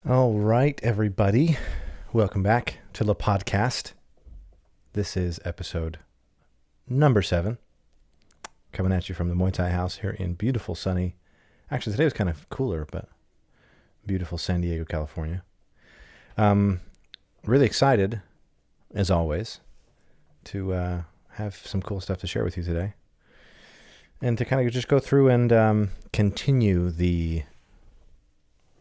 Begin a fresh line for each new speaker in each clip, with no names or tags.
All right, everybody. Welcome back to the podcast. This is episode number 7. Coming at you from the Muay Thai house here in beautiful, sunny. Actually, today was kind of cooler, but beautiful San Diego, California. Really excited, as always, to have some cool stuff to share with you today. And to kind of just go through and continue the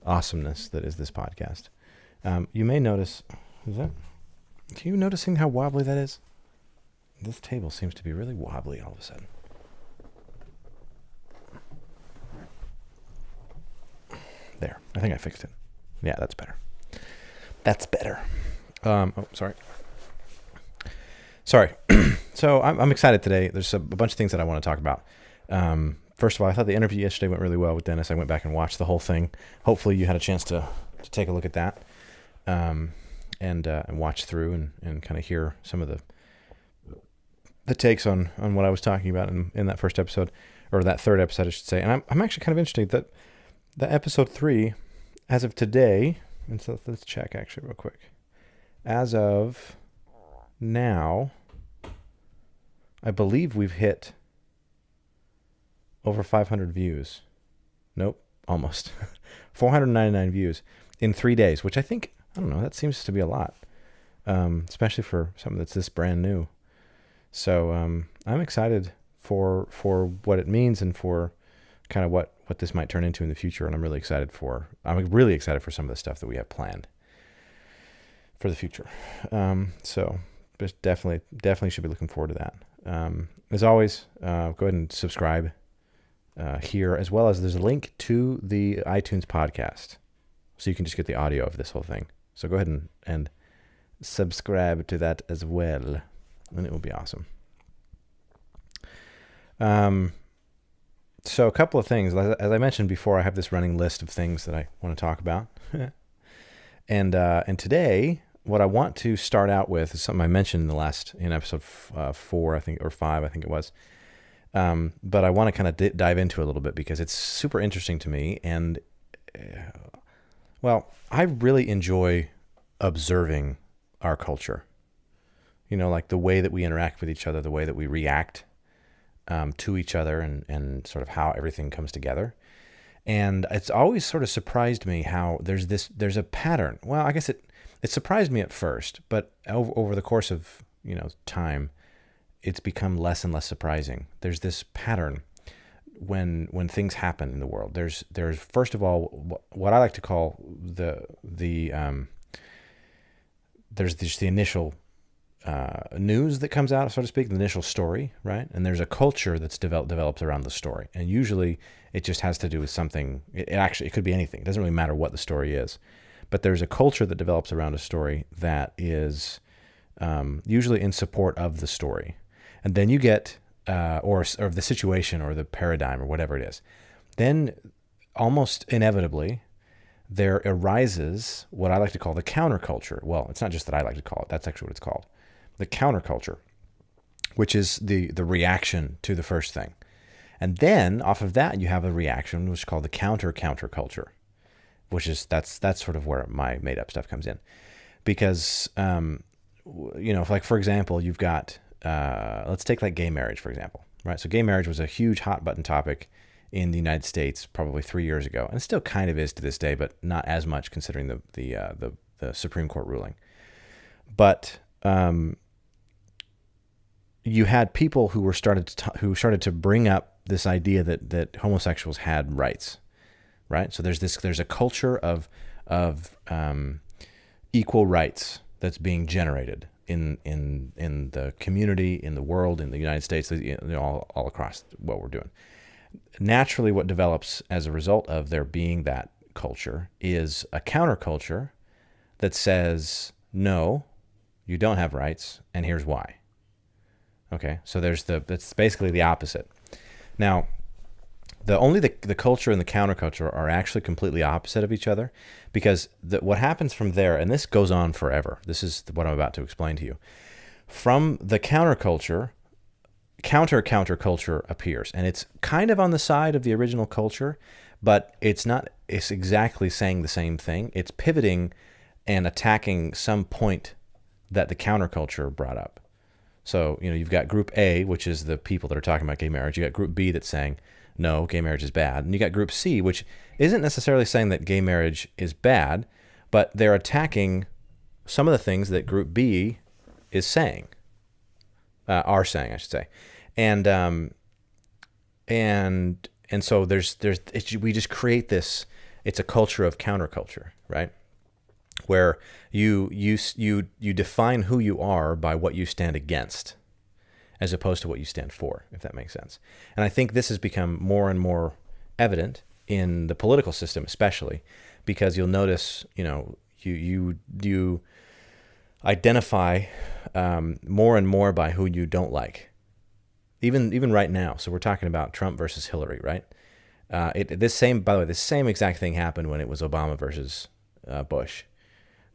awesomeness that is this podcast. You may notice, are you noticing how wobbly that is? This table seems to be really wobbly all of a sudden. There, I think I fixed it. Yeah, that's better. That's better. Sorry. So I'm excited today. There's a bunch of things that I want to talk about. First of all, I thought the interview yesterday went really well with Dennis. I went back and watched the whole thing. Hopefully you had a chance to take a look at that and watch through and kind of hear some of the takes on what I was talking about in that first episode, or that third episode, I should say. And I'm actually kind of interested that episode 3, as of today, and so let's check actually real quick. As of now, I believe we've hit over 500 views. Nope, almost. 499 views in 3 days, which I think, I don't know, that seems to be a lot, especially for something that's this brand new. So I'm excited for what it means and for kind of what this might turn into in the future. And I'm really excited for some of the stuff that we have planned for the future. So just definitely should be looking forward to that. As always, go ahead and subscribe here, as well as there's a link to the iTunes podcast, so you can just get the audio of this whole thing. So go ahead and subscribe to that as well, and it will be awesome. So a couple of things. As I mentioned before, I have this running list of things that I want to talk about. And today, what I want to start out with is something I mentioned in episode 4, I think, or 5, I think it was. But I want to kind of dive into it a little bit because it's super interesting to me. And, well, I really enjoy observing our culture. You know, like the way that we interact with each other, the way that we react to each other, and sort of how everything comes together. And it's always sort of surprised me how there's a pattern. Well, I guess it surprised me at first, but over the course of, time, it's become less and less surprising. There's this pattern when things happen in the world. There's first of all what I like to call there's just the initial news that comes out, so to speak, the initial story, right? And there's a culture that's develops around the story, and usually it just has to do with something. It could be anything. It doesn't really matter what the story is, but there's a culture that develops around a story that is usually in support of the story. And then you get, or the situation or the paradigm or whatever it is. Then almost inevitably, there arises what I like to call the counterculture. Well, it's not just that I like to call it. That's actually what it's called. The counterculture, which is the reaction to the first thing. And then off of that, you have a reaction, which is called the counter-counterculture, which is, that's sort of where my made up stuff comes in. Because, like, for example, you've got, let's take like gay marriage, for example, right? So gay marriage was a huge hot button topic in the United States probably 3 years ago, and it still kind of is to this day, but not as much considering the Supreme Court ruling. But you had people who started to bring up this idea that homosexuals had rights, right? So there's a culture of equal rights that's being generated in the community, in the world, in the United States, all across what we're doing. Naturally, what develops as a result of there being that culture is a counterculture that says, no, you don't have rights, and here's why. Okay, so that's basically the opposite. Now, the culture and the counterculture are actually completely opposite of each other, because what happens from there, and this goes on forever. This is what I'm about to explain to you. From the counterculture, counter-counterculture appears, and it's kind of on the side of the original culture, but it's exactly saying the same thing. It's pivoting and attacking some point that the counterculture brought up. So, you've got group A, which is the people that are talking about gay marriage. You got group B that's saying, no, gay marriage is bad. And you got group C, which isn't necessarily saying that gay marriage is bad, but they're attacking some of the things that group B is saying, are saying, I should say. And so we just create this, it's a culture of counterculture, right? Where you define who you are by what you stand against, as opposed to what you stand for, if that makes sense. And I think this has become more and more evident in the political system, especially because you'll notice, you identify more and more by who you don't like, even right now. So we're talking about Trump versus Hillary, right? By the way, this same exact thing happened when it was Obama versus Bush.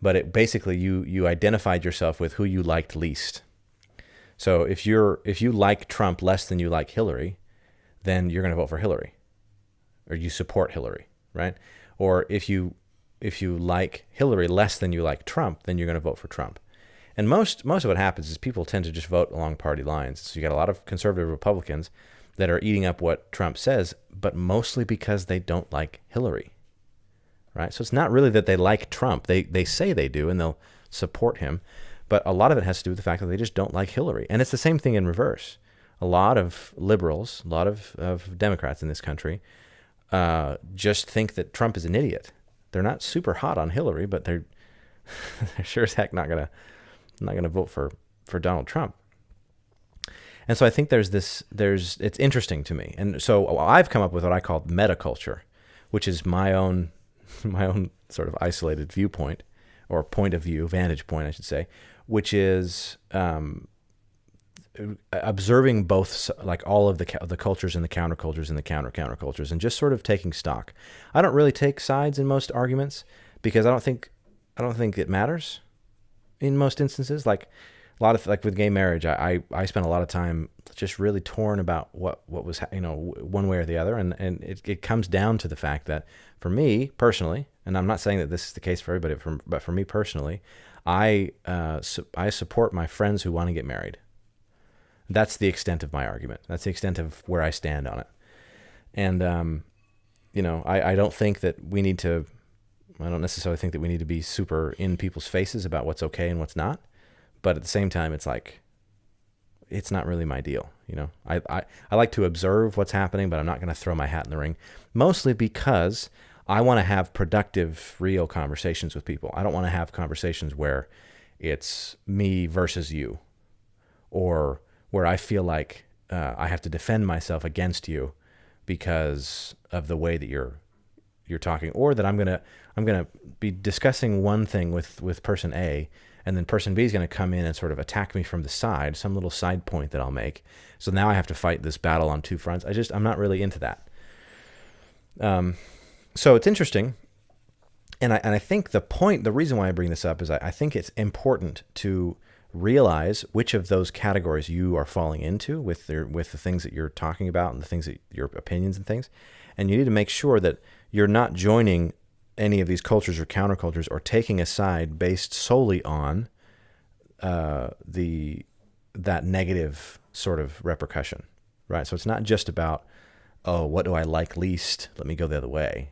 But it basically you identified yourself with who you liked least. So if you like Trump less than you like Hillary, then you're going to vote for Hillary, or you support Hillary, right? Or if you like Hillary less than you like Trump, then you're going to vote for Trump. And most of what happens is people tend to just vote along party lines. So you got a lot of conservative Republicans that are eating up what Trump says, but mostly because they don't like Hillary. Right? So it's not really that they like Trump. They say they do, and they'll support him. But a lot of it has to do with the fact that they just don't like Hillary. And it's the same thing in reverse. A lot of liberals, a lot of Democrats in this country just think that Trump is an idiot. They're not super hot on Hillary, but they're sure as heck not gonna vote for Donald Trump. And so I think it's interesting to me. And so I've come up with what I call metaculture, which is my own sort of isolated viewpoint, or point of view, vantage point, I should say, which is observing both, like all of the cultures and the countercultures and the countercultures, and just sort of taking stock. I don't really take sides in most arguments because I don't think it matters in most instances. Like a lot of, like with gay marriage, I spent a lot of time just really torn about what was, one way or the other. And it comes down to the fact that for me personally, and I'm not saying that this is the case for everybody, but for me personally, I support my friends who want to get married. That's the extent of my argument. That's the extent of where I stand on it. And, I don't think that we need to, I don't necessarily think that we need to be super in people's faces about what's okay and what's not. But at the same time, it's like, it's not really my deal. I like to observe what's happening, but I'm not going to throw my hat in the ring, mostly because I want to have productive, real conversations with people. I don't want to have conversations where it's me versus you, or where I feel like I have to defend myself against you because of the way that you're talking, or that I'm gonna be discussing one thing with person A, and then person B is going to come in and sort of attack me from the side, some little side point that I'll make. So now I have to fight this battle on two fronts. I'm not really into that. So it's interesting. And I think the reason why I bring this up is I think it's important to realize which of those categories you are falling into with the things that you're talking about and the things that your opinions and things. And you need to make sure that you're not joining any of these cultures or countercultures, or taking a side based solely on that negative sort of repercussion, right? So it's not just about, oh, what do I like least? Let me go the other way.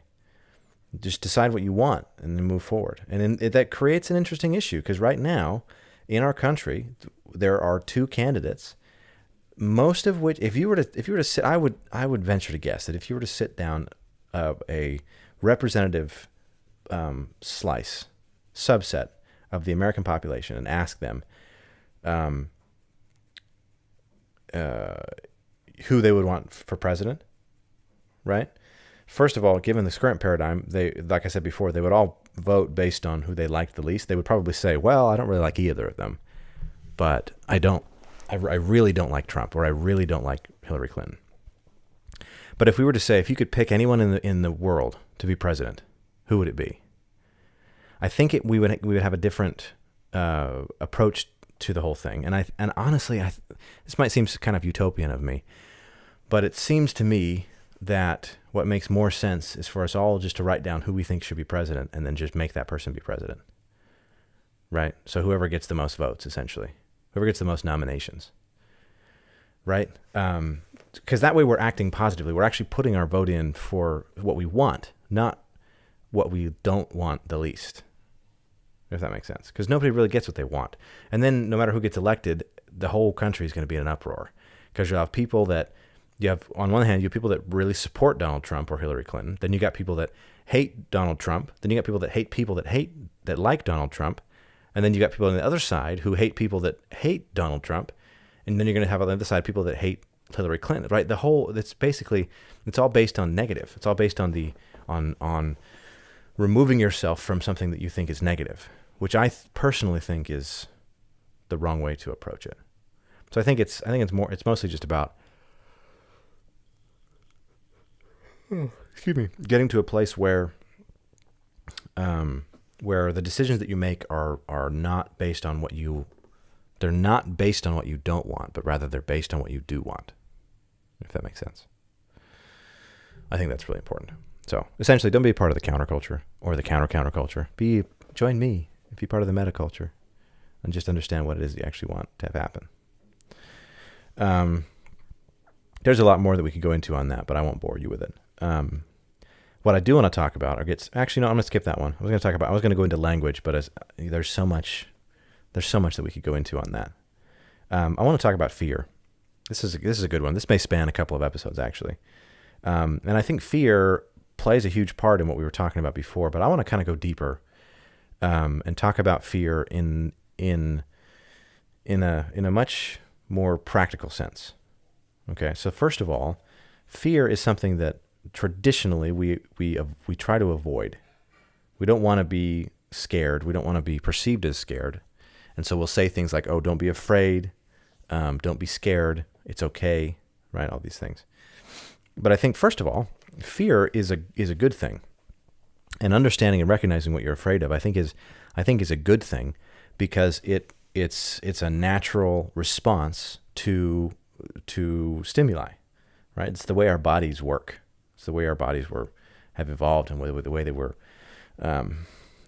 Just decide what you want and then move forward. And that creates an interesting issue, because right now in our country there are two candidates, most of which, if you were to sit, I would venture to guess that if you were to sit down a representative subset of the American population and ask them who they would want for president, right? First of all, given this current paradigm, like I said before, they would all vote based on who they liked the least. They would probably say, well, I don't really like either of them, but I really don't like Trump, or I really don't like Hillary Clinton. But if we were to say, if you could pick anyone in the world to be president, who would it be? I think we would have a different approach to the whole thing. And honestly, this might seem kind of utopian of me, but it seems to me that what makes more sense is for us all just to write down who we think should be president and then just make that person be president, right? So whoever gets the most votes, essentially, whoever gets the most nominations, right? Because that way we're acting positively. We're actually putting our vote in for what we want, not what we don't want the least, if that makes sense. Because nobody really gets what they want. And then no matter who gets elected, the whole country is going to be in an uproar. Because you'll have people that, on one hand, you have people that really support Donald Trump or Hillary Clinton. Then you got people that hate Donald Trump. Then you got people that like Donald Trump. And then you got people on the other side who hate people that hate Donald Trump. And then you're going to have on the other side people that hate Hillary Clinton, right? It's all based on negative. It's all based on on removing yourself from something that you think is negative, which I personally think is the wrong way to approach it. So I think it's mostly just about, getting to a place where the decisions that you make are not based on they're not based on what you don't want, but rather they're based on what you do want, if that makes sense. I think that's really important. So essentially, don't be a part of the counterculture or the counter-counterculture. Join me, be part of the metaculture, and just understand what it is you actually want to have happen. There's a lot more that we could go into on that, but I won't bore you with it. What I do want to talk about, I'm going to skip that one. I was going to go into language, but there's so much that we could go into on that. I want to talk about fear. This is a good one. This may span a couple of episodes, actually. And I think fear plays a huge part in what we were talking about before, but I want to kind of go deeper and talk about fear in a much more practical sense. Okay, so first of all, fear is something that traditionally we try to avoid. We don't want to be scared. We don't want to be perceived as scared. And so we'll say things like, oh, don't be afraid. Don't be scared. It's okay, right? All these things. But I think, first of all, fear is a good thing. And understanding and recognizing what you're afraid of, I think is a good thing, because it's a natural response to stimuli, right? It's the way our bodies work. It's the way our bodies have evolved, and the way they were.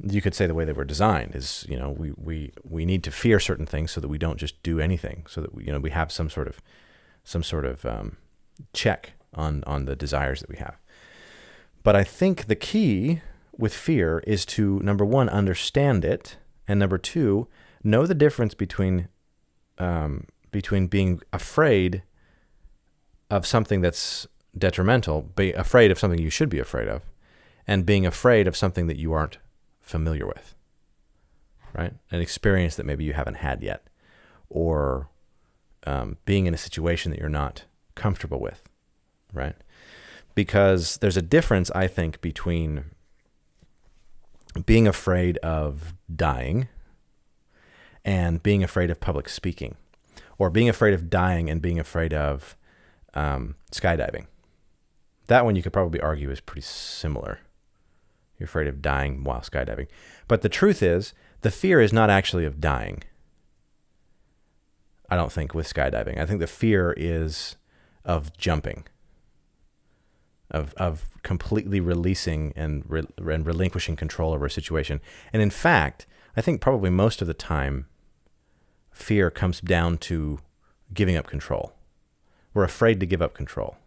You could say the way they were designed is, we need to fear certain things so that we don't just do anything, so that we have some sort of check on the desires that we have. But I think the key with fear is to, number one, understand it, and number two, know the difference between being afraid of something that's detrimental, be afraid of something you should be afraid of, and being afraid of something that you aren't familiar with, right? An experience that maybe you haven't had yet, or being in a situation that you're not comfortable with, right? Because there's a difference, I think, between being afraid of dying and being afraid of public speaking, or being afraid of dying and being afraid of skydiving. That one you could probably argue is pretty similar. You're afraid of dying while skydiving. But the truth is, the fear is not actually of dying, I don't think, with skydiving. I think the fear is of jumping, of completely releasing and relinquishing control over a situation. And in fact, I think probably most of the time, fear comes down to giving up control. We're afraid to give up control.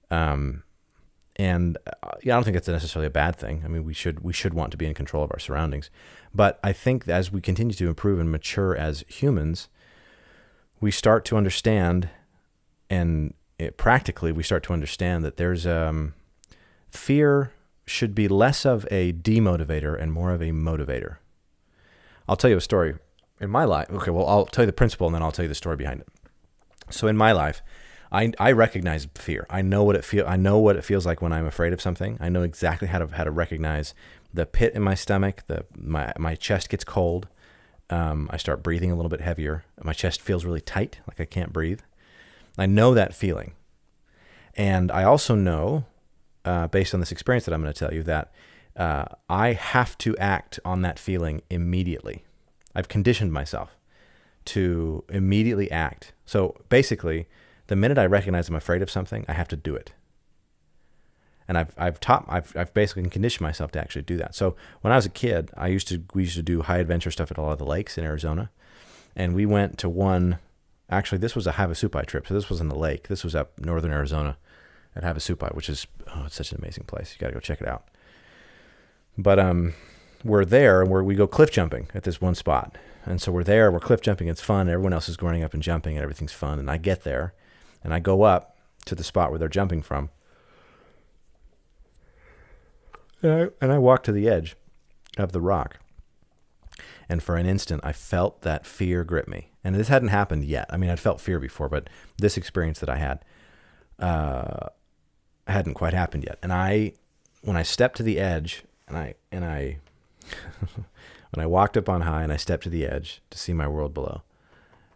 And I don't think that's necessarily a bad thing. I mean, we should want to be in control of our surroundings. But I think that as we continue to improve and mature as humans, we start to understand, and practically we start to understand that there's fear should be less of a demotivator and more of a motivator. I'll tell you a story in my life. Okay, well, I'll tell you the principle and then I'll tell you the story behind it. So in my life, I recognize fear. I know what it feels like when I'm afraid of something. I know exactly how to recognize the pit in my stomach. My chest gets cold. I start breathing a little bit heavier. My chest feels really tight, like I can't breathe. I know that feeling, and I also know, based on this experience that I'm going to tell you, that I have to act on that feeling immediately. I've conditioned myself to immediately act. So basically, The minute I recognize I'm afraid of something, I have to do it. And I've basically conditioned myself to actually do that. So when I was a kid, we used to do high adventure stuff at a lot of the lakes in Arizona. And we went to one, actually this was a Havasupai trip. So this wasn't a lake. This was up northern Arizona at Havasupai, which is, it's such an amazing place. You got to go check it out. But we're there and we go cliff jumping at this one spot. And so we're there, we're cliff jumping. It's fun. Everyone else is running up and jumping and everything's fun. And I get there and I go up to the spot where they're jumping from. And I walk to the edge of the rock. And for an instant, I felt that fear grip me. And this hadn't happened yet. I mean, I'd felt fear before, but this experience that I had hadn't quite happened yet. And when I stepped to the edge, and I when I walked up on high and I stepped to the edge to see my world below.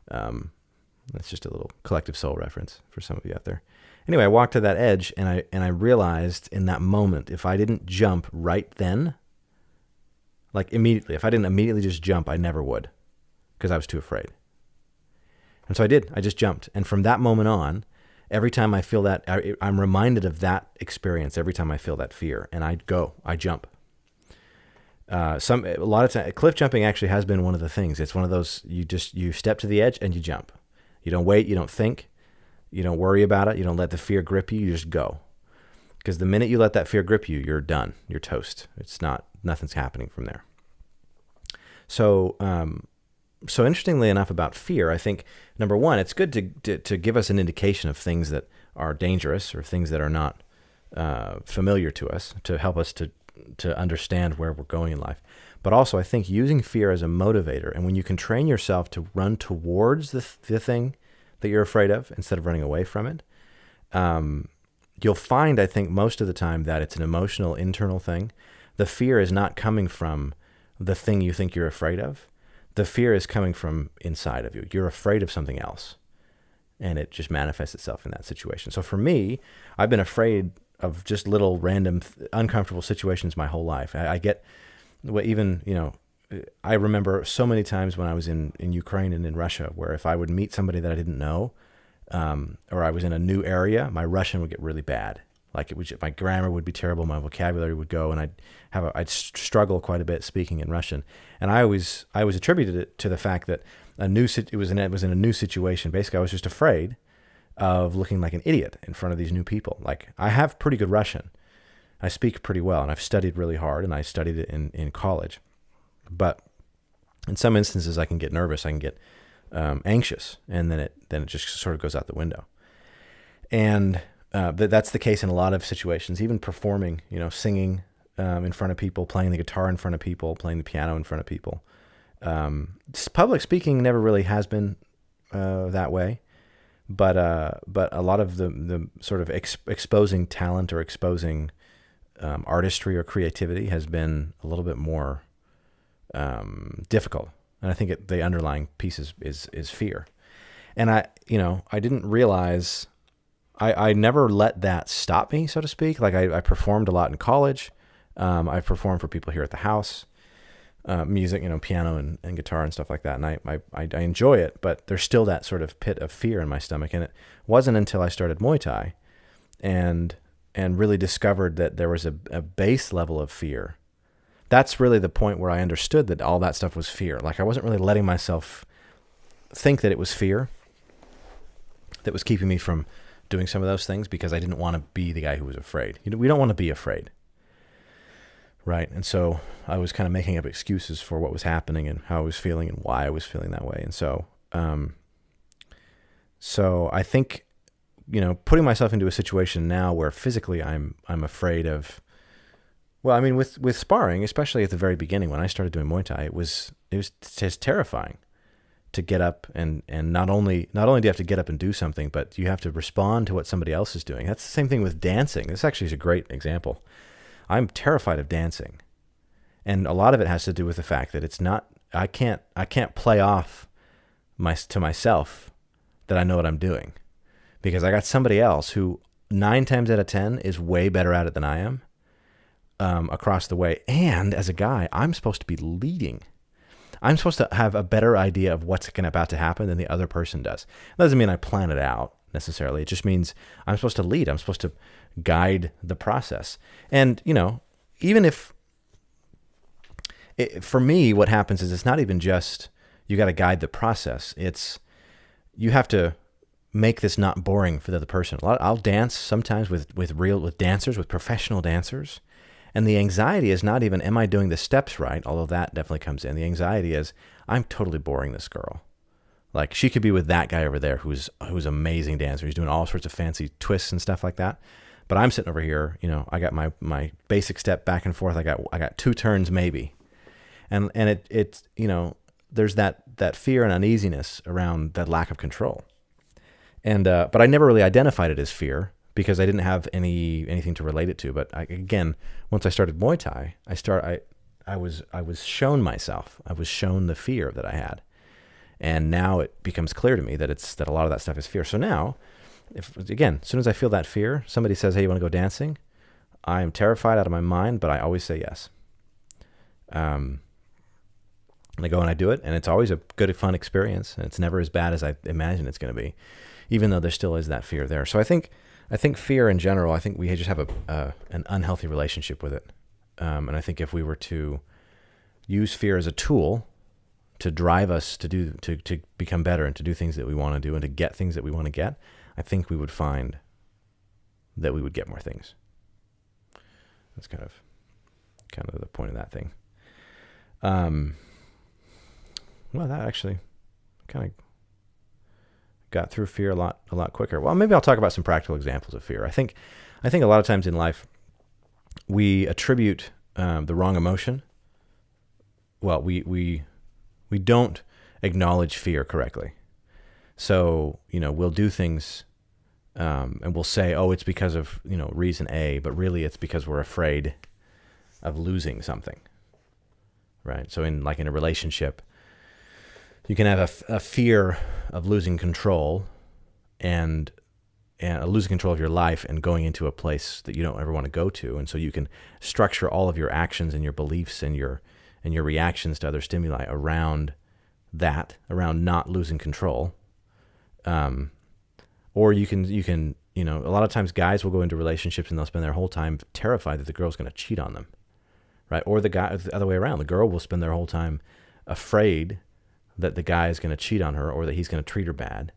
That's just a little Collective Soul reference for some of you out there. Anyway, I walked to that edge and I realized in that moment, if I didn't jump right then, like immediately, if I didn't immediately just jump, I never would, because I was too afraid. And so I did. I just jumped. And from that moment on, every time I feel that, I'm reminded of that experience every time I feel that fear. And I jump. A lot of time, cliff jumping actually has been one of the things. It's one of those, you step to the edge and you jump. You don't wait, you don't think, you don't worry about it, you don't let the fear grip you, you just go. Because the minute you let that fear grip you, you're done. You're toast. Nothing's happening from there. So interestingly enough about fear, I think, number one, it's good to give us an indication of things that are dangerous or things that are not familiar to us, to help us to understand where we're going in life. But also, I think using fear as a motivator, and when you can train yourself to run towards the thing that you're afraid of instead of running away from it, you'll find, I think, most of the time that it's an emotional, internal thing. The fear is not coming from the thing you think you're afraid of. The fear is coming from inside of you. You're afraid of something else, and it just manifests itself in that situation. So for me, I've been afraid of just little random uncomfortable situations my whole life. I get, well, even, I remember so many times when I was in Ukraine and in Russia, where if I would meet somebody that I didn't know, or I was in a new area, my Russian would get really bad. Like my grammar would be terrible, my vocabulary would go, and I'd struggle quite a bit speaking in Russian. And I always attributed it to the fact that it was in a new situation. Basically, I was just afraid of looking like an idiot in front of these new people. Like, I have pretty good Russian. I speak pretty well, and I've studied really hard, and I studied it in college. But in some instances, I can get nervous, I can get anxious, and then it just sort of goes out the window. And that's the case in a lot of situations, even performing, singing in front of people, playing the guitar in front of people, playing the piano in front of people. Public speaking never really has been that way. But a lot of the sort of exposing talent or exposing artistry or creativity has been a little bit more difficult. And I think the underlying piece is fear. And I didn't realize, I never let that stop me, so to speak. Like I performed a lot in college. I performed for people here at the house. Music, piano and guitar and stuff like that. And I enjoy it, but there's still that sort of pit of fear in my stomach. And it wasn't until I started Muay Thai and really discovered that there was a base level of fear. That's really the point where I understood that all that stuff was fear. Like, I wasn't really letting myself think that it was fear that was keeping me from doing some of those things, because I didn't want to be the guy who was afraid. We don't want to be afraid. Right. And so I was kind of making up excuses for what was happening and how I was feeling and why I was feeling that way. And so, I think, putting myself into a situation now where physically I'm afraid of, well, I mean, with sparring, especially at the very beginning when I started doing Muay Thai, it was just terrifying to get up and not only do you have to get up and do something, but you have to respond to what somebody else is doing. That's the same thing with dancing. This actually is a great example. I'm terrified of dancing. And a lot of it has to do with the fact that I can't play off to myself that I know what I'm doing, because I got somebody else who 9 times out of 10 is way better at it than I am, across the way. And as a guy, I'm supposed to be leading. I'm supposed to have a better idea of what's about to happen than the other person does. That doesn't mean I plan it out. necessarily. It just means I'm supposed to lead. I'm supposed to guide the process. And, even if, for me, what happens is it's not even just you got to guide the process. It's you have to make this not boring for the other person. I'll dance sometimes with dancers, with professional dancers. And the anxiety is not even, am I doing the steps right? Although that definitely comes in. The anxiety is, I'm totally boring this girl. Like, she could be with that guy over there who's amazing dancer. He's doing all sorts of fancy twists and stuff like that. But I'm sitting over here, I got my basic step back and forth. I got 2 turns maybe. And it's there's that fear and uneasiness around that lack of control. And but I never really identified it as fear because I didn't have anything to relate it to. But again, once I started Muay Thai, I was shown myself. I was shown the fear that I had. And now it becomes clear to me that a lot of that stuff is fear. So now, as soon as I feel that fear, somebody says, "Hey, you want to go dancing?" I am terrified out of my mind, but I always say yes. And I go and I do it, and it's always a good, fun experience, and it's never as bad as I imagine it's going to be, even though there still is that fear there. So I think fear in general, I think we just have an unhealthy relationship with it. And I think if we were to use fear as a tool to drive us to become better and to do things that we want to do and to get things that we want to get, I think we would find that we would get more things. That's kind of the point of that thing. Well, that actually kind of got through fear a lot quicker. Well, maybe I'll talk about some practical examples of fear. I think a lot of times in life we attribute the wrong emotion. Well, we don't acknowledge fear correctly. So, we'll do things and we'll say, oh, it's because of, reason A, but really it's because we're afraid of losing something, right? So in a relationship, you can have a fear of losing control and losing control of your life and going into a place that you don't ever want to go to. And so you can structure all of your actions and your beliefs and your reactions to other stimuli around that, around not losing control. Or you can, a lot of times guys will go into relationships and they'll spend their whole time terrified that the girl's going to cheat on them, right? Or the other way around. The girl will spend their whole time afraid that the guy is going to cheat on her or that he's going to treat her bad.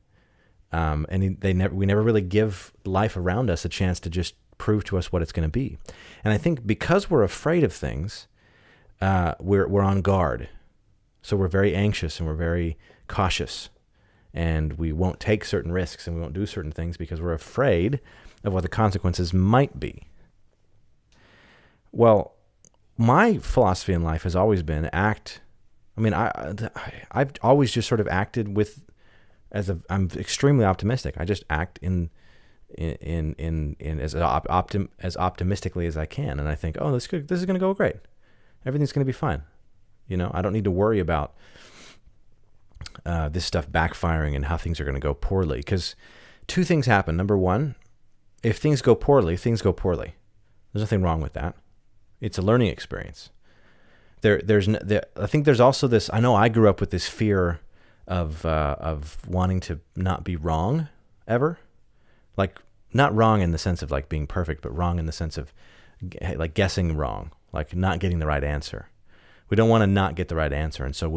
And we never really give life around us a chance to just prove to us what it's going to be. And I think because we're afraid of things, we're on guard. So we're very anxious and we're very cautious, and we won't take certain risks and we won't do certain things because we're afraid of what the consequences might be. Well, my philosophy in life has always been I've always just sort of acted I'm extremely optimistic. I just act in as optimistically as I can, and I think, oh, this is going to go great. Everything's going to be fine. I don't need to worry about this stuff backfiring and how things are going to go poorly, because 2 things happen. Number one, if things go poorly, things go poorly. There's nothing wrong with that. It's a learning experience. I think there's also this. I know I grew up with this fear of wanting to not be wrong ever, like not wrong in the sense of like being perfect, but wrong in the sense of like guessing wrong, like not getting the right answer. We don't want to not get the right answer, and so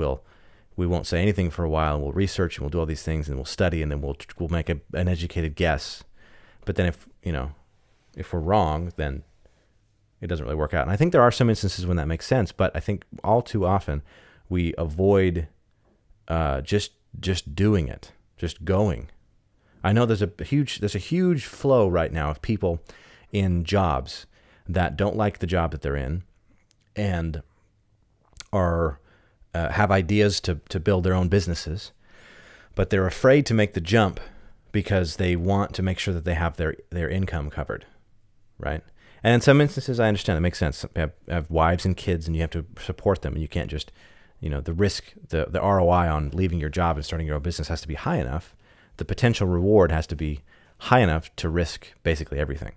we won't say anything for a while, and we'll research and we'll do all these things and we'll study and then we'll make an educated guess. But then if we're wrong, then it doesn't really work out. And I think there are some instances when that makes sense, but I think all too often we avoid just doing it, just going. I know there's a huge flow right now of people in jobs that don't like the job that they're in and are have ideas to build their own businesses, but they're afraid to make the jump because they want to make sure that they have their income covered, right? And in some instances, I understand, it makes sense. You have wives and kids, and you have to support them, and you can't just, the risk, the ROI on leaving your job and starting your own business has to be high enough. The potential reward has to be high enough to risk basically everything.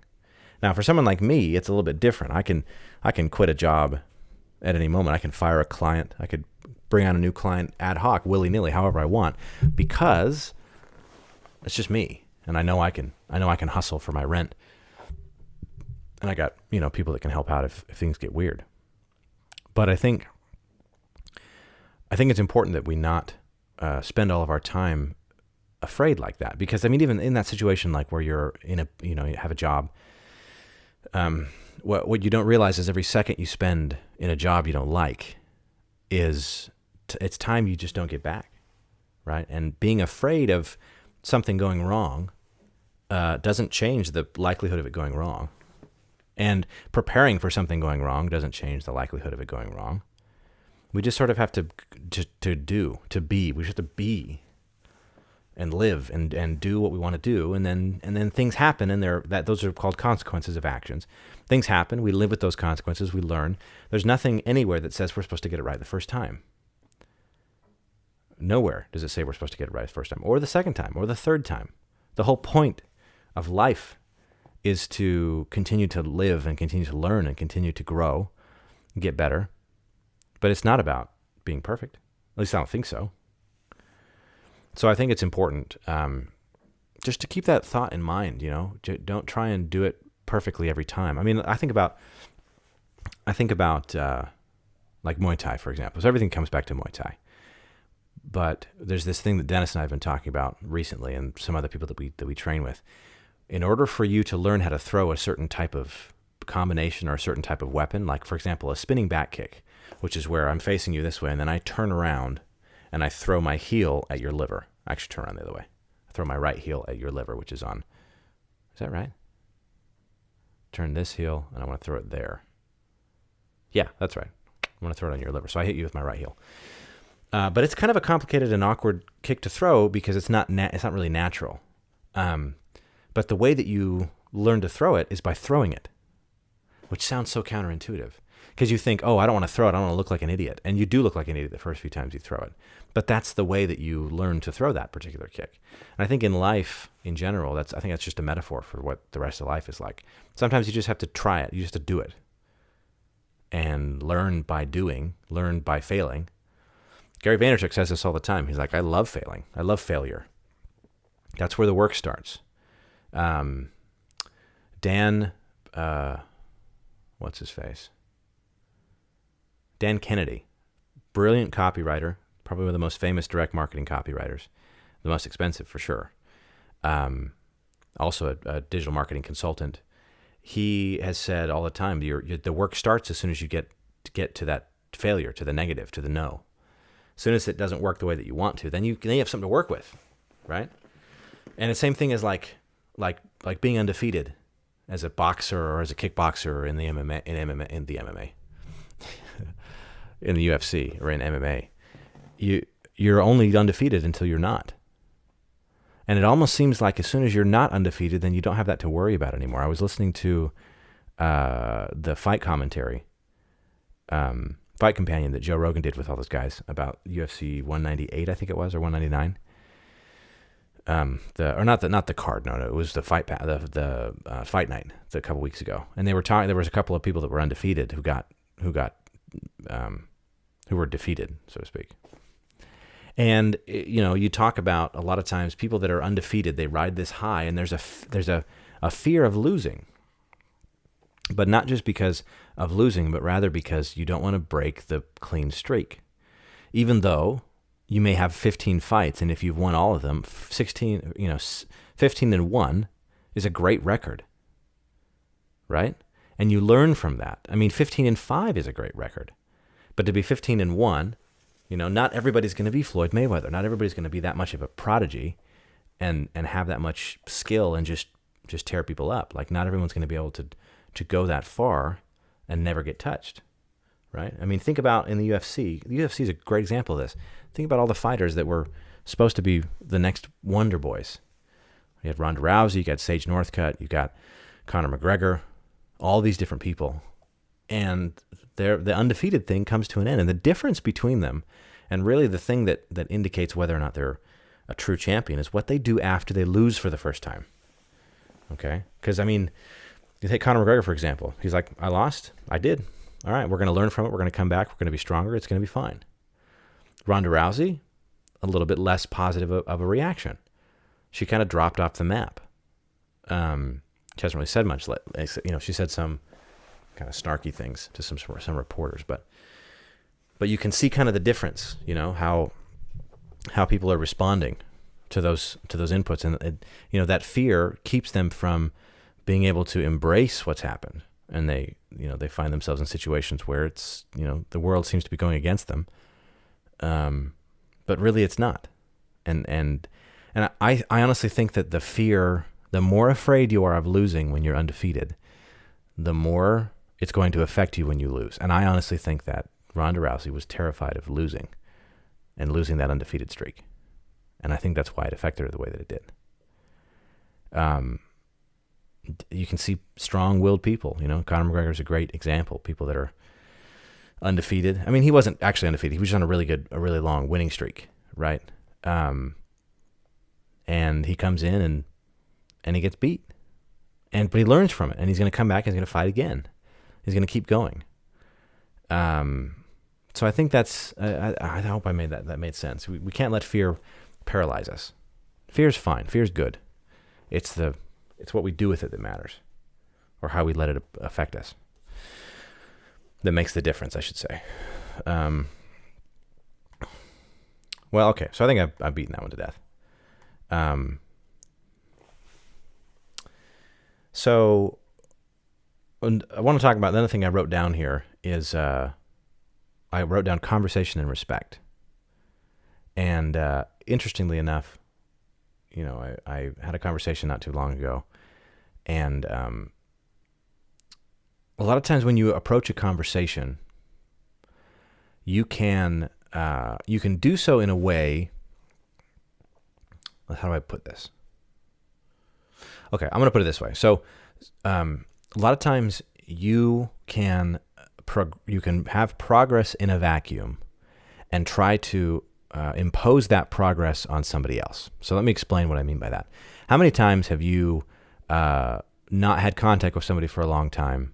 Now, for someone like me, it's a little bit different. I can quit a job at any moment. I can fire a client. I could bring on a new client ad hoc, willy-nilly, however I want, because it's just me. and I know I can hustle for my rent, and I got, people that can help out if things get weird. But I think it's important that we not spend all of our time afraid like that, because even in that situation, like where you're in you have a job, what you don't realize is every second you spend in a job you don't like it's time you just don't get back, right? And being afraid of something going wrong doesn't change the likelihood of it going wrong, and preparing for something going wrong doesn't change the likelihood of it going wrong. We just sort of have to be. We just have to be and live and do what we want to do, and then things happen, and those are called consequences of actions. Things happen. We live with those consequences. We learn. There's nothing anywhere that says we're supposed to get it right the first time. Nowhere does it say we're supposed to get it right the first time, or the second time, or the third time. The whole point of life is to continue to live and continue to learn and continue to grow, and get better. But it's not about being perfect. At least I don't think so. So I think it's important just to keep that thought in mind. Don't try and do it perfectly every time. I think about like Muay Thai, for example. So everything comes back to Muay Thai. But there's this thing that Dennis and I have been talking about recently, and some other people that we train with. In order for you to learn how to throw a certain type of combination or a certain type of weapon, like for example a spinning back kick, which is where I'm facing you this way, and then I turn around and I throw my heel at your liver. I actually turn around the other way. I throw my right heel at your liver, which is on. Is that right? Turn this heel, and I want to throw it there. Yeah, that's right. I want to throw it on your liver. So I hit you with my right heel. But it's kind of a complicated and awkward kick to throw because it's not really natural. But the way that you learn to throw it is by throwing it, which sounds so counterintuitive. Because you think, I don't want to throw it. I don't want to look like an idiot. And you do look like an idiot the first few times you throw it. But that's the way that you learn to throw that particular kick. And I think in life, in general, I think that's just a metaphor for what the rest of life is like. Sometimes you just have to try it. You just have to do it. And learn by doing, learn by failing. Gary Vaynerchuk says this all the time. He's like, I love failing. I love failure. That's where the work starts. Dan, what's his face? Dan Kennedy, brilliant copywriter, probably one of the most famous direct marketing copywriters, the most expensive for sure. Also a digital marketing consultant. He has said all the time, the work starts as soon as you get to that failure, to the negative, to the no. As soon as it doesn't work the way that you want to, then you have something to work with, right? And the same thing is like being undefeated as a boxer or as a kickboxer in the MMA, in the UFC or in MMA. You're only undefeated until you're not. And it almost seems like as soon as you're not undefeated, then you don't have that to worry about anymore. I was listening to the fight commentary, Fight Companion that Joe Rogan did with all those guys about UFC 198, I think it was, or 199. Not the card. No, it was the fight fight night a couple weeks ago, and they were talking. There was a couple of people that were undefeated who were defeated, so to speak. And you talk about a lot of times people that are undefeated, they ride this high, and there's a fear of losing, but not just because of losing, but rather because you don't want to break the clean streak, even though you may have 15 fights, and if you've won all of them, 15 and 1 is a great record, right? And you learn from that. 15 and 5 is a great record, but to be 15 and 1, not everybody's going to be Floyd Mayweather. Not everybody's going to be that much of a prodigy, and have that much skill and just tear people up. Like not everyone's going to be able to go that far and never get touched, right? Think about in the UFC. The UFC is a great example of this. Think about all the fighters that were supposed to be the next Wonder Boys. You had Ronda Rousey, you got Sage Northcutt, you got Conor McGregor, all these different people. And the undefeated thing comes to an end. And the difference between them, and really the thing that indicates whether or not they're a true champion, is what they do after they lose for the first time. Okay? Because, you take Conor McGregor, for example. He's like, I lost. I did. All right, we're going to learn from it. We're going to come back. We're going to be stronger. It's going to be fine. Ronda Rousey, a little bit less positive of a reaction. she kind of dropped off the map. She hasn't really said much. She said some kind of snarky things to some reporters, but you can see kind of the difference, how people are responding to those inputs, and that fear keeps them from being able to embrace what's happened, and they find themselves in situations where it's the world seems to be going against them, but really it's not, and I honestly think that the fear, the more afraid you are of losing when you're undefeated, the more it's going to affect you when you lose. And I honestly think that Ronda Rousey was terrified of losing and losing that undefeated streak. And I think that's why it affected her the way that it did. You can see strong-willed people. Conor McGregor is a great example. People that are undefeated. I mean, he wasn't actually undefeated. He was just on a really long winning streak, right? And he comes in and he gets beat. But he learns from it, and he's going to come back and he's going to fight again. He's going to keep going. So I think that's. I hope I made that made sense. We can't let fear paralyze us. Fear's fine. Fear's good. It's what we do with it that matters, or how we let it affect us. That makes the difference, I should say. Well, okay. So I think I've beaten that one to death. So I want to talk about the other thing I wrote down here is I wrote down conversation and respect. And interestingly enough, I had a conversation not too long ago, and a lot of times when you approach a conversation, you can do so in a way. How do I put this? Okay, I'm going to put it this way. So, a lot of times you can have progress in a vacuum and try to impose that progress on somebody else. So let me explain what I mean by that. How many times have you not had contact with somebody for a long time,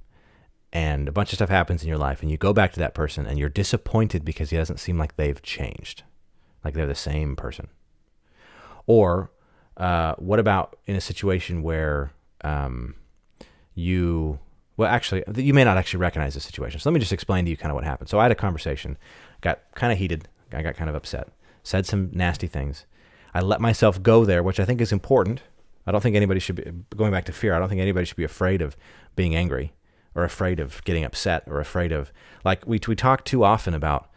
and a bunch of stuff happens in your life, and you go back to that person and you're disappointed because it doesn't seem like they've changed, like they're the same person? Or what about in a situation where you may not actually recognize the situation. So let me just explain to you kind of what happened. So I had a conversation, got kind of heated, I got kind of upset, said some nasty things. I let myself go there, which I think is important. I don't think anybody should be, going back to fear, I don't think anybody should be afraid of being angry or afraid of getting upset or afraid of, like, we talk too often about,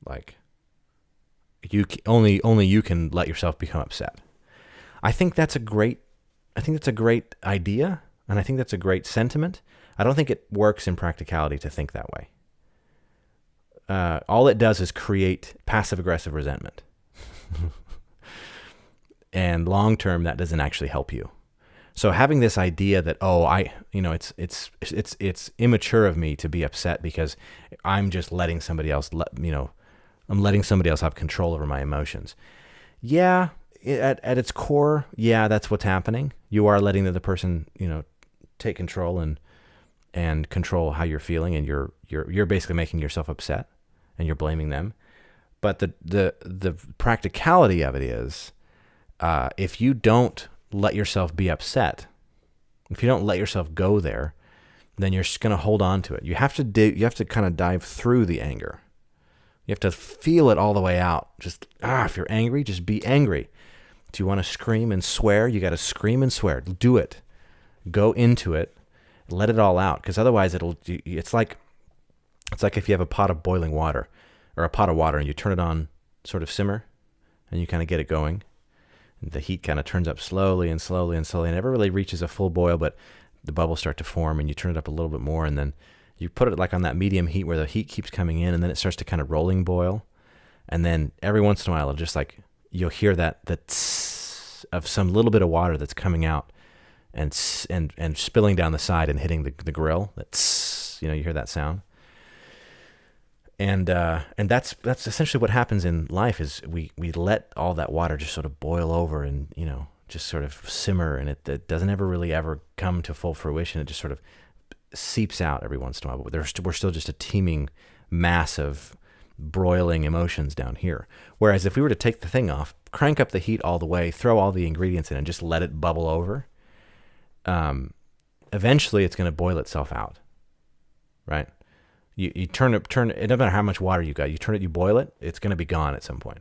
like, only you can let yourself become upset. I think that's a great idea, and I think that's a great sentiment. I don't think it works in practicality to think that way. All it does is create passive-aggressive resentment. And long-term, that doesn't actually help you. So having this idea that, it's immature of me to be upset because I'm just letting somebody else, I'm letting somebody else have control over my emotions. Yeah, at its core, yeah, that's what's happening. You are letting the other person, take control and control how you're feeling, and you're basically making yourself upset, and you're blaming them. But the practicality of it is, if you don't let yourself be upset, if you don't let yourself go there, then you're just going to hold on to it. You have to kind of dive through the anger. You have to feel it all the way out. Just, if you're angry, just be angry. Do you want to scream and swear? You got to scream and swear. Do it. Go into it. Let it all out. Because otherwise it's like if you have a pot of boiling water, or a pot of water, and you turn it on sort of simmer, and you kind of get it going. And the heat kind of turns up slowly and slowly and slowly, and it never really reaches a full boil, but the bubbles start to form, and you turn it up a little bit more, and then you put it like on that medium heat where the heat keeps coming in, and then it starts to kind of rolling boil. And then every once in a while, it'll just like, you'll hear that tss of some little bit of water that's coming out and spilling down the side and hitting the grill. That tss, you hear that sound. And that's essentially what happens in life is we let all that water just sort of boil over and, just sort of simmer, and it doesn't ever come to full fruition. It just sort of seeps out every once in a while, but we're still just a teeming mass of broiling emotions down here. Whereas if we were to take the thing off, crank up the heat all the way, throw all the ingredients in and just let it bubble over, eventually it's going to boil itself out, right? You turn it doesn't matter how much water you got, you boil it, it's going to be gone at some point.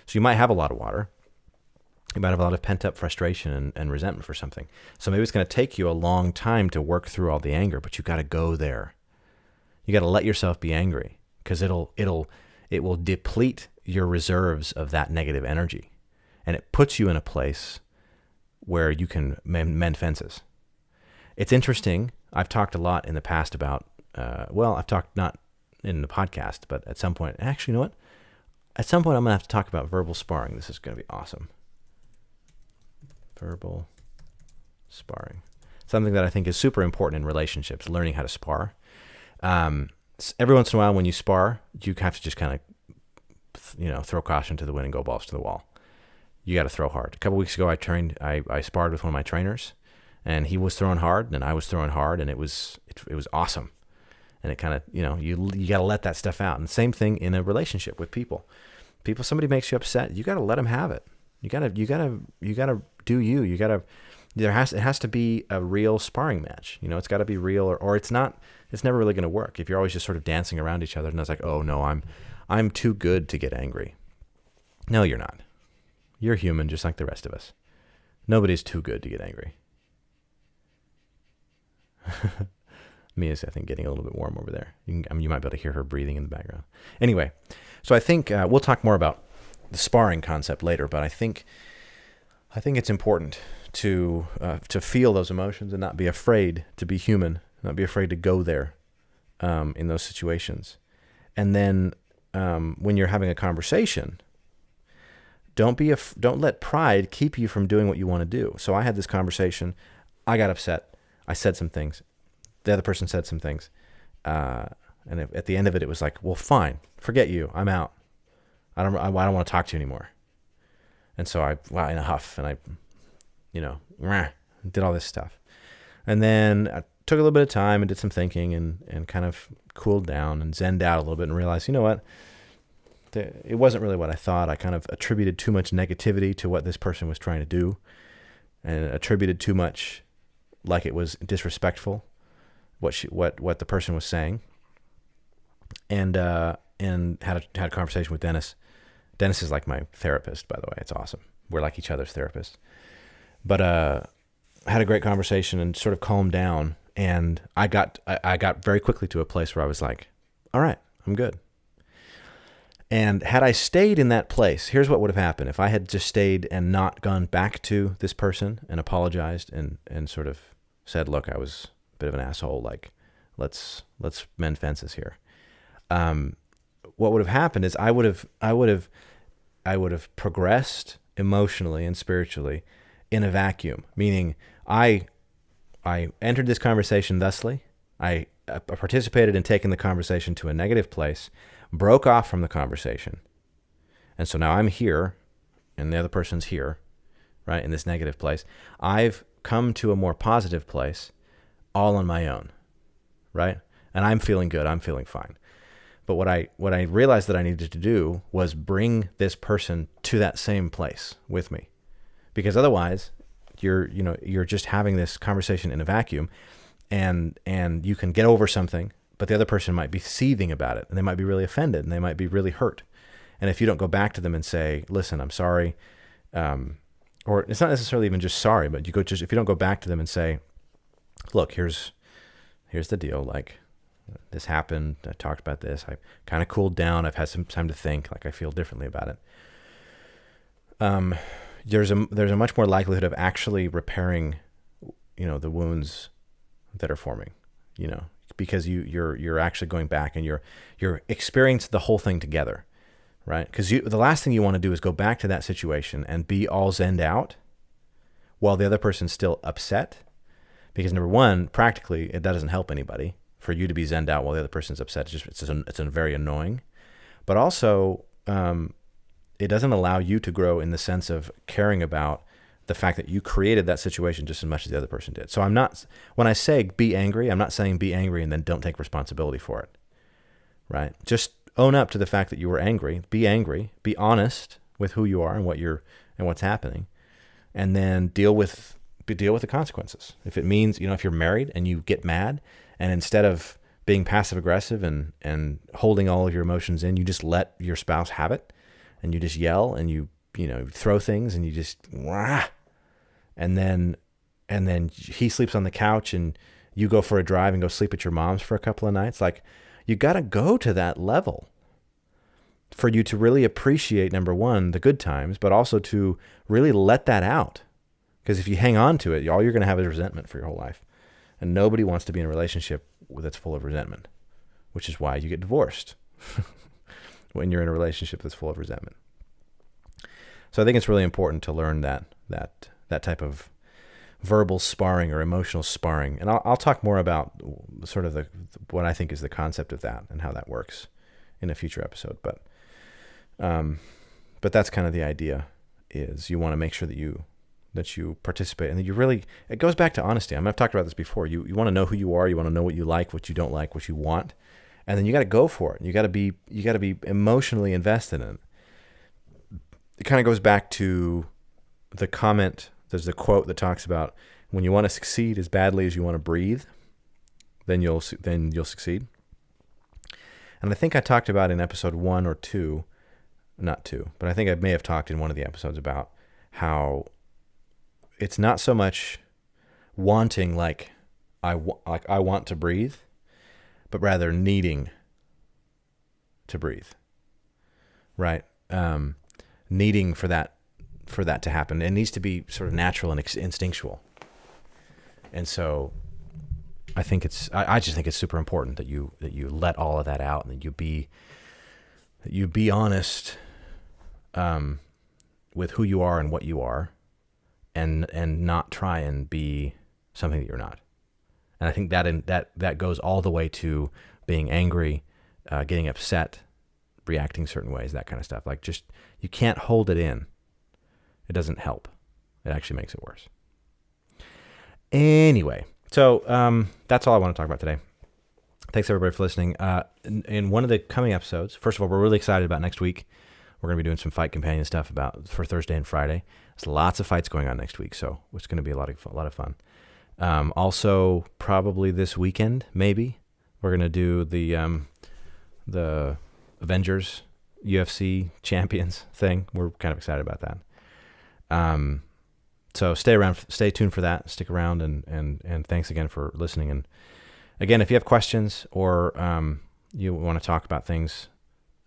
So you might have a lot of water. You might have a lot of pent-up frustration and resentment for something. So maybe it's going to take you a long time to work through all the anger, but you got to go there. You got to let yourself be angry, because it will deplete your reserves of that negative energy, and it puts you in a place where you can mend fences. It's interesting. I've talked a lot in the past about, I've talked not in the podcast, but at some point, actually, you know what? At some point, I'm going to have to talk about verbal sparring. This is going to be awesome. Verbal sparring. Something that I think is super important in relationships, learning how to spar. Every once in a while when you spar, you have to just kind of, throw caution to the wind and go balls to the wall. You got to throw hard. A couple weeks ago, I sparred with one of my trainers, and he was throwing hard and I was throwing hard, and it was awesome. And it kind of, you got to let that stuff out. And same thing in a relationship with people. Somebody makes you upset, you got to let them have it. You gotta do you. It has to be a real sparring match. It's got to be real, or it's not. It's never really going to work if you're always just sort of dancing around each other. And it's like, oh no, I'm too good to get angry. No, you're not. You're human, just like the rest of us. Nobody's too good to get angry. Mia's, I think, getting a little bit warm over there. You might be able to hear her breathing in the background. Anyway, so I think we'll talk more about the sparring concept later, but I think it's important to feel those emotions and not be afraid to be human, not be afraid to go there in those situations. And then when you're having a conversation, don't let pride keep you from doing what you want to do. So I had this conversation. I got upset. I said some things. The other person said some things. And at the end of it, it was like, well, fine, forget you. I'm out. I don't want to talk to you anymore. And so in a huff, and I, did all this stuff. And then I took a little bit of time and did some thinking and kind of cooled down and zenned out a little bit and realized, you know what? It wasn't really what I thought. I kind of attributed too much negativity to what this person was trying to do, and attributed too much, like it was disrespectful, what the person was saying. And had a conversation with Dennis. Dennis is like my therapist, by the way. It's awesome. We're like each other's therapists. But had a great conversation and sort of calmed down. And I got very quickly to a place where I was like, all right, I'm good. And had I stayed in that place, here's what would have happened. If I had just stayed and not gone back to this person and apologized and sort of said, look, I was a bit of an asshole. Like, let's mend fences here. What would have happened is I would have progressed emotionally and spiritually in a vacuum, meaning I entered this conversation thusly. I participated in taking the conversation to a negative place, broke off from the conversation. And so now I'm here and the other person's here, right, in this negative place. I've come to a more positive place all on my own, right? And I'm feeling good. I'm feeling fine. But what I realized that I needed to do was bring this person to that same place with me, because otherwise you're just having this conversation in a vacuum, and you can get over something, but the other person might be seething about it, and they might be really offended, and they might be really hurt. And if you don't go back to them and say, listen, I'm sorry, or it's not necessarily even just sorry, but if you don't go back to them and say, look, here's the deal, like, this happened, I talked about this, I kind of cooled down, I've had some time to think, like, I feel differently about it. There's a much more likelihood of actually repairing, the wounds that are forming, because you're actually going back and you're experiencing the whole thing together, right? Because the last thing you want to do is go back to that situation and be all zenned out while the other person's still upset, because number one, practically, that doesn't help anybody. For you to be zenned out while the other person's upset, it's very annoying. But also, it doesn't allow you to grow in the sense of caring about the fact that you created that situation just as much as the other person did. So when I say be angry, I'm not saying be angry and then don't take responsibility for it, right? Just own up to the fact that you were angry. Be angry. Be honest with who you are and what's happening, and then deal with the consequences. If it means, if you're married and you get mad, and instead of being passive aggressive and holding all of your emotions in, you just let your spouse have it, and you just yell and you throw things and you just wah, and then he sleeps on the couch and you go for a drive and go sleep at your mom's for a couple of nights. Like, you got to go to that level for you to really appreciate, number one, the good times, but also to really let that out. Because if you hang on to it, all you're going to have is resentment for your whole life. And nobody wants to be in a relationship that's full of resentment, which is why you get divorced when you're in a relationship that's full of resentment. So I think it's really important to learn that type of verbal sparring or emotional sparring. And I'll talk more about sort of what I think is the concept of that and how that works in a future episode. But that's kind of the idea, is you want to make sure that you participate, and that you really, it goes back to honesty. I've talked about this before. You want to know who you are. You want to know what you like, what you don't like, what you want. And then you got to go for it. You got to be emotionally invested in it. It kind of goes back to the comment. There's a quote that talks about, when you want to succeed as badly as you want to breathe, then you'll succeed. And I think I talked about in episode 1 or 2, not 2, but I think I may have talked in one of the episodes about how it's not so much wanting like I want to breathe, but rather needing to breathe, right? Needing for that to happen. It needs to be sort of natural and instinctual. And so I think I just think it's super important that you let all of that out, and that you be honest with who you are and what you are, and not try and be something that you're not. And I think that goes all the way to being angry, getting upset, reacting certain ways, that kind of stuff. Like, just, you can't hold it in. It doesn't help. It actually makes it worse. Anyway, so that's all I want to talk about today. Thanks, everybody, for listening. In one of the coming episodes, first of all, we're really excited about next week. We're going to be doing some fight companion stuff for Thursday and Friday. There's lots of fights going on next week, so it's going to be a lot of fun. Also, probably this weekend, maybe, we're going to do the Avengers UFC Champions thing. We're kind of excited about that. So stay tuned for that. Stick around, and thanks again for listening. And again, if you have questions or you want to talk about things,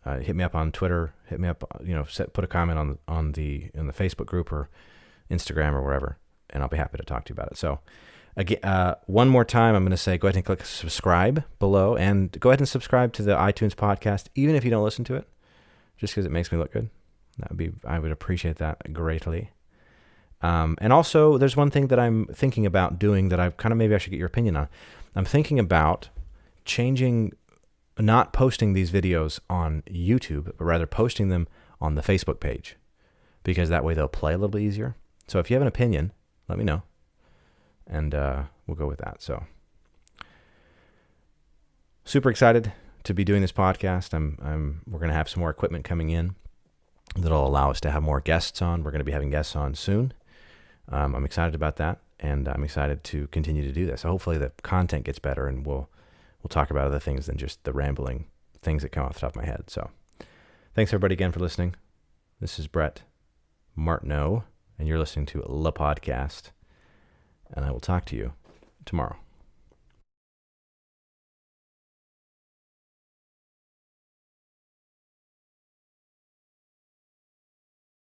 hit me up on Twitter. Hit me up, put a comment in the Facebook group or Instagram or wherever, and I'll be happy to talk to you about it. So again, one more time, I'm going to say, go ahead and click subscribe below, and go ahead and subscribe to the iTunes podcast, even if you don't listen to it, just because it makes me look good. I would appreciate that greatly. And also, there's one thing that I'm thinking about doing that maybe I should get your opinion on. I'm thinking about not posting these videos on YouTube, but rather posting them on the Facebook page, because that way they'll play a little easier. So if you have an opinion, let me know, and we'll go with that. So super excited to be doing this podcast. We're going to have some more equipment coming in that'll allow us to have more guests on. We're going to be having guests on soon. I'm excited about that, and I'm excited to continue to do this. So hopefully the content gets better, and we'll talk about other things than just the rambling things that come off the top of my head. So thanks, everybody, again for listening. This is Brett Martineau, and you're listening to La Podcast, and I will talk to you tomorrow.